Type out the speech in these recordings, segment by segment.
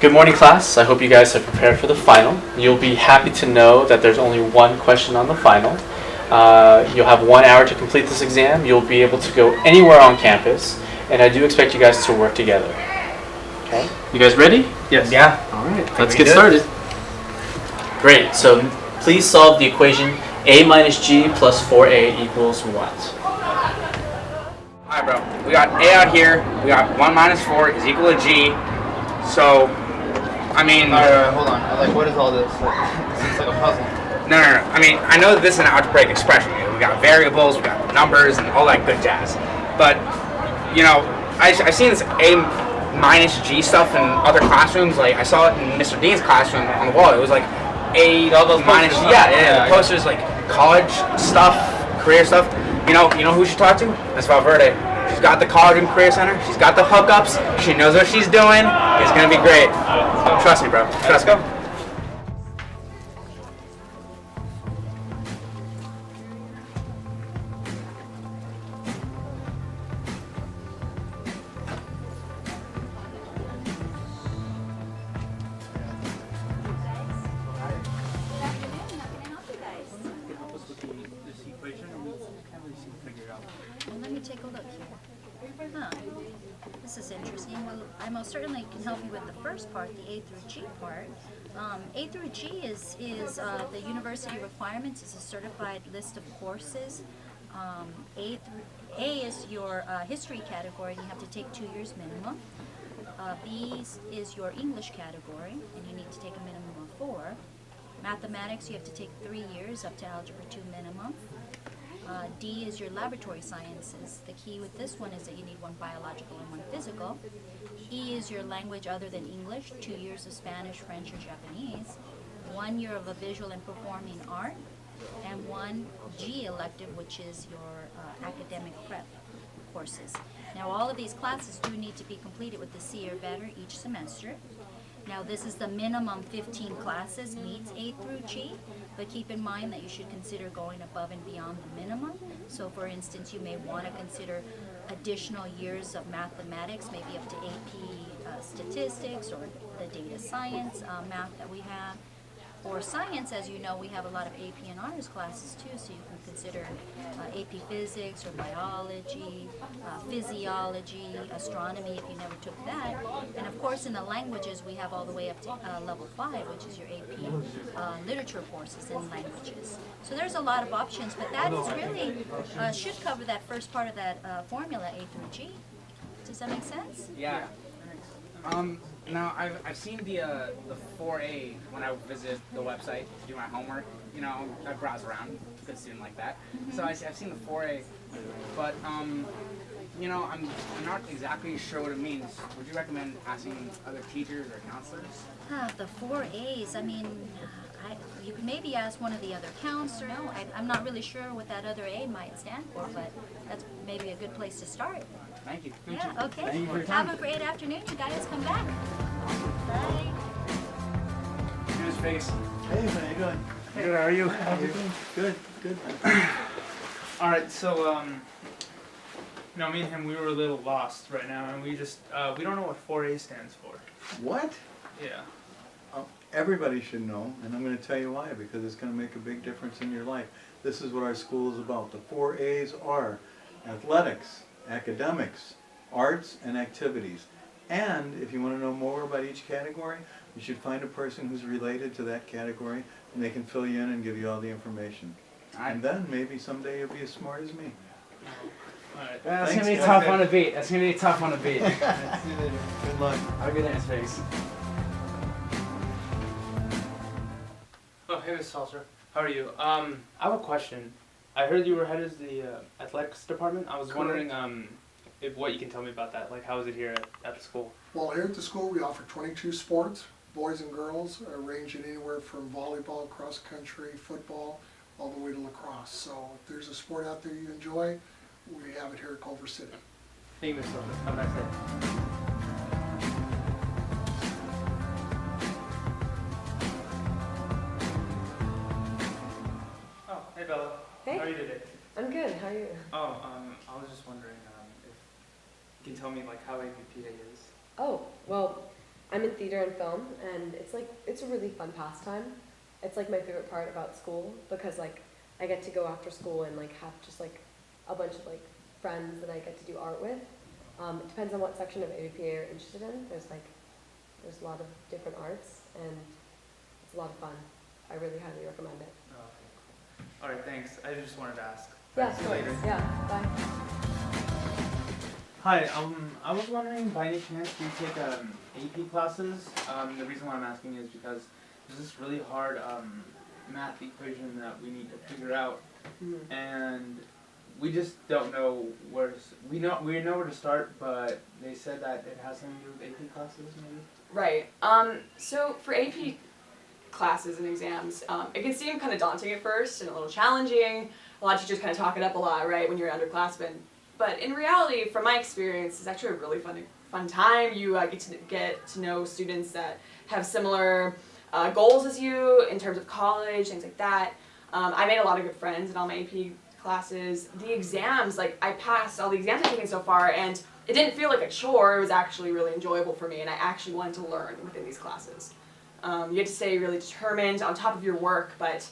Good morning, class. I hope you guys have prepared for the final. You'll be happy to know that there's only one question on the final. You'll have 1 hour to complete this exam. You'll be able to go anywhere on campus, and I do expect you guys to work together. Okay? You guys ready? Yes. Yeah. All right. Let's get started. Great. So please solve the equation a minus g plus 4a equals what? Alright, bro. We got a out here. We got 1 minus 4 is equal to g. So, I mean... Alright, hold on. Like, what is all this? It's like a puzzle. No. I mean, I know that this is an algebraic expression. We got variables, we got numbers, and all that good jazz. But, you know, I've seen this a minus g stuff in other classrooms. Like, I saw it in Mr. Dean's classroom on the wall. It was like a minus g. Yeah. The posters, like, college stuff, career stuff. You know who she talked to? That's Valverde. She's got the college and career center. She's got the hookups. She knows what she's doing. It's gonna be great. Trust me, bro. Trust me. Well, let me take a look here. Huh. This is interesting. Well, I most certainly can help you with the first part, the A through G part. A through G is the university requirements. It's a certified list of courses. A is your history category, and you have to take 2 years minimum. B is your English category, and you need to take a minimum of 4. Mathematics, you have to take 3 years up to Algebra 2 minimum. D is your laboratory sciences. The key with this one is that you need 1 biological and 1 physical. E is your language other than English, 2 years of Spanish, French, or Japanese, 1 year of a visual and performing art, and 1 G elective, which is your academic prep courses. Now, all of these classes do need to be completed with the C or better each semester. Now, this is the minimum 15 classes meets A through G, but keep in mind that you should consider going above and beyond the minimum. So, for instance, you may want to consider additional years of mathematics, maybe up to AP statistics or the data science math that we have. For science, as you know, we have a lot of AP and honors classes too, so you can consider AP physics or biology, physiology, astronomy if you never took that. And of course, in the languages, we have all the way up to level 5, which is your AP literature courses in languages. So there's a lot of options, but that is really, should cover that first part of that formula, A through G. Does that make sense? Yeah. Now I've seen the 4A when I visit the website to do my homework. You know, I browse around, good student like that. So I've seen the 4A, but you know, I'm not exactly sure what it means. Would you recommend asking other teachers or counselors? The 4As, I mean, you could maybe ask one of the other counselors. No, I'm not really sure what that other A might stand for, but that's maybe a good place to start. Thank you. Yeah, okay. Thank you for your time. Have a great afternoon. You guys come back. Bye. Look at his face. Hey, man, how you doing? Good, how are you? How you doing? Good. All right, so me and him, we were a little lost right now, and we just we don't know what 4A stands for. What? Yeah. Everybody should know, and I'm going to tell you why, because it's going to make a big difference in your life. This is what our school is about. The 4 A's are athletics, academics, arts, and activities. And if you want to know more about each category, you should find a person who's related to that category, and they can fill you in and give you all the information. And then maybe someday you'll be as smart as me. All right. That's Thanks, gonna be guys. tough on a beat. That's gonna be tough on a beat. See you later. Good luck. Have a good day, his face. Oh, hey, Miss Salter. How are you? I have a question. I heard you were head of the athletics department. I was wondering if what you can tell me about that. Like, how is it here at the school? Well, here at the school we offer 22 sports, boys and girls, ranging anywhere from volleyball, cross country, football, all the way to lacrosse. So if there's a sport out there you enjoy, we have it here at Culver City. Thank you, Miss Salter. Have a nice day. Oh, hey Bella. Hey. How are you today? I'm good. How are you? Oh, I was just wondering if you can tell me like how APPA is. Oh, well, I'm in theater and film, and it's a really fun pastime. It's like my favorite part about school because like I get to go after school and like have just like a bunch of like friends that I get to do art with. It depends on what section of AVP you're interested in. There's a lot of different arts, and it's a lot of fun. I really highly recommend it. Oh, okay. All right, thanks. I just wanted to ask. Yeah, See you later. yeah, bye. Hi, I was wondering, by any chance, do you take AP classes? The reason why I'm asking is because there's this really hard math equation that we need to figure out, and we just don't know where to, we know where to start, but they said that it has something to do with AP classes, maybe? Right. So for AP classes and exams, it can seem kind of daunting at first and a little challenging. A lot of teachers kind of talk it up a lot, right, when you're an underclassman. But in reality, from my experience, it's actually a really fun time. You get to know students that have similar goals as you in terms of college, things like that. I made a lot of good friends in all my AP classes. The exams, like I passed all the exams I've taken so far, and it didn't feel like a chore. It was actually really enjoyable for me, and I actually wanted to learn within these classes. You had to stay really determined on top of your work, but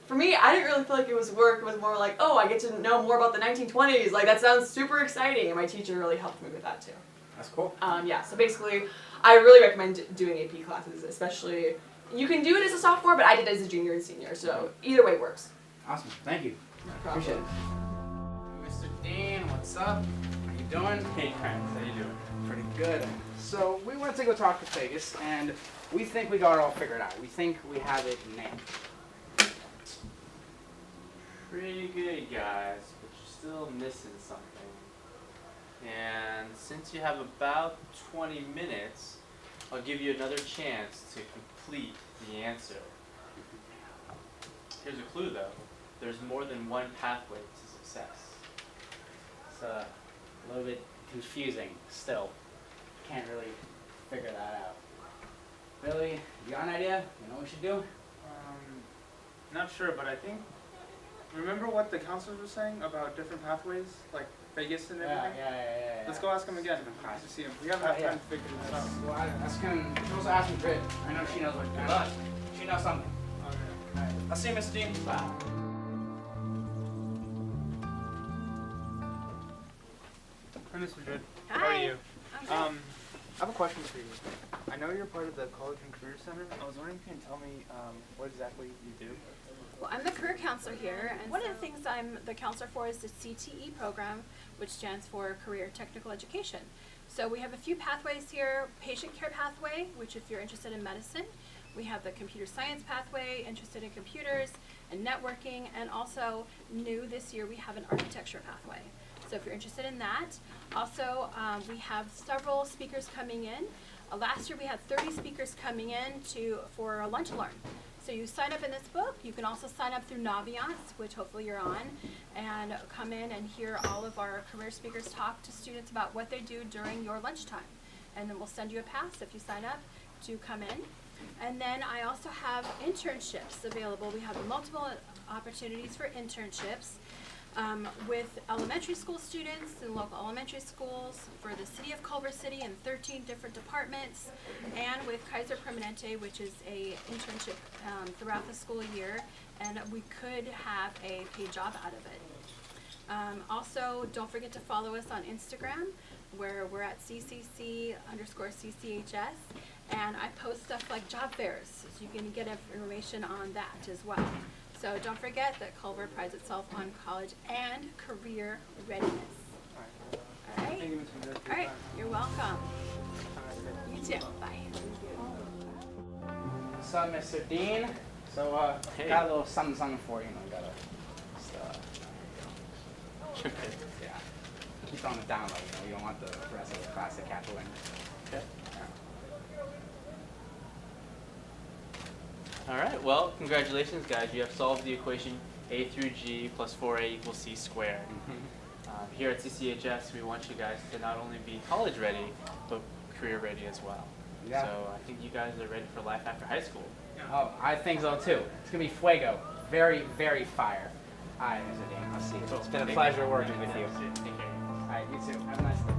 for me, I didn't really feel like it was work. It was more like, oh, I get to know more about the 1920s. Like, that sounds super exciting, and my teacher really helped me with that, too. That's cool. Yeah, so basically, I really recommend doing AP classes, especially, you can do it as a sophomore, but I did it as a junior and senior, so either way works. Awesome. Thank you. No problem. Appreciate it. Mr. Dean, what's up? How you doing? Hey, Clarence, how you doing? Pretty good. So we went to go talk to Vegas, and we think we got it all figured out. We think we have it nailed. Pretty good, guys, but you're still missing something. And since you have about 20 minutes, I'll give you another chance to complete the answer. Here's a clue, though. There's more than one pathway to success. It's a little bit confusing still. Can't really figure that out. Billy, you got an idea? You know what we should do? Not sure, but I think, remember what the counselors were saying about different pathways, like Vegas and everything? Yeah. Let's go ask them again. Nice to see him. We haven't had time to figure this out. Well, that's kind of, you also ask me Britt. I know she knows what to do. She knows something. Okay. Alright. I'll see you, Mr. Dean. Bye. Hi, Mr. Judd. Hi. How are you? I'm good. I have a question for you. I know you're part of the College and Career Center. I was wondering if you can tell me what exactly you do. Well, I'm the career counselor here, and one of the things I'm the counselor for is the CTE program, which stands for Career Technical Education. So we have a few pathways here: patient care pathway, which if you're interested in medicine. We have the computer science pathway, interested in computers and networking, and also new this year we have an architecture pathway. So if you're interested in that. Also, we have several speakers coming in. Last year we had 30 speakers coming in for a lunch and learn. So you sign up in this book. You can also sign up through Naviance, which hopefully you're on, and come in and hear all of our career speakers talk to students about what they do during your lunchtime. And then we'll send you a pass if you sign up to come in. And then I also have internships available. We have multiple opportunities for internships with elementary school students in local elementary schools, for the city of Culver City in 13 different departments, and with Kaiser Permanente, which is a internship throughout the school year, and we could have a paid job out of it. Also, don't forget to follow us on Instagram, where we're at CCC_CCHS, and I post stuff like job fairs, so you can get information on that as well. So don't forget that Culver prides itself on college and career readiness. All right? Thank you, Mr. Judd. All right, you're welcome. You too. Bye. What's up, Mr. Dean? So, Hey. got a little something for you. We got just, yeah. Keep throwing it down, like, you don't want the rest of the class to catch wind. Okay. All right, well, congratulations, guys. You have solved the equation A through G plus 4A equals C squared. Here at CCHS, we want you guys to not only be college ready, but career ready as well. Yeah. So I think you guys are ready for life after high school. Oh, I think so too. It's gonna be fuego. Very, very fire. All right, Mr. Dean, I'll see you. It's been a pleasure working with you. Take care. All right, you too. Have a nice day.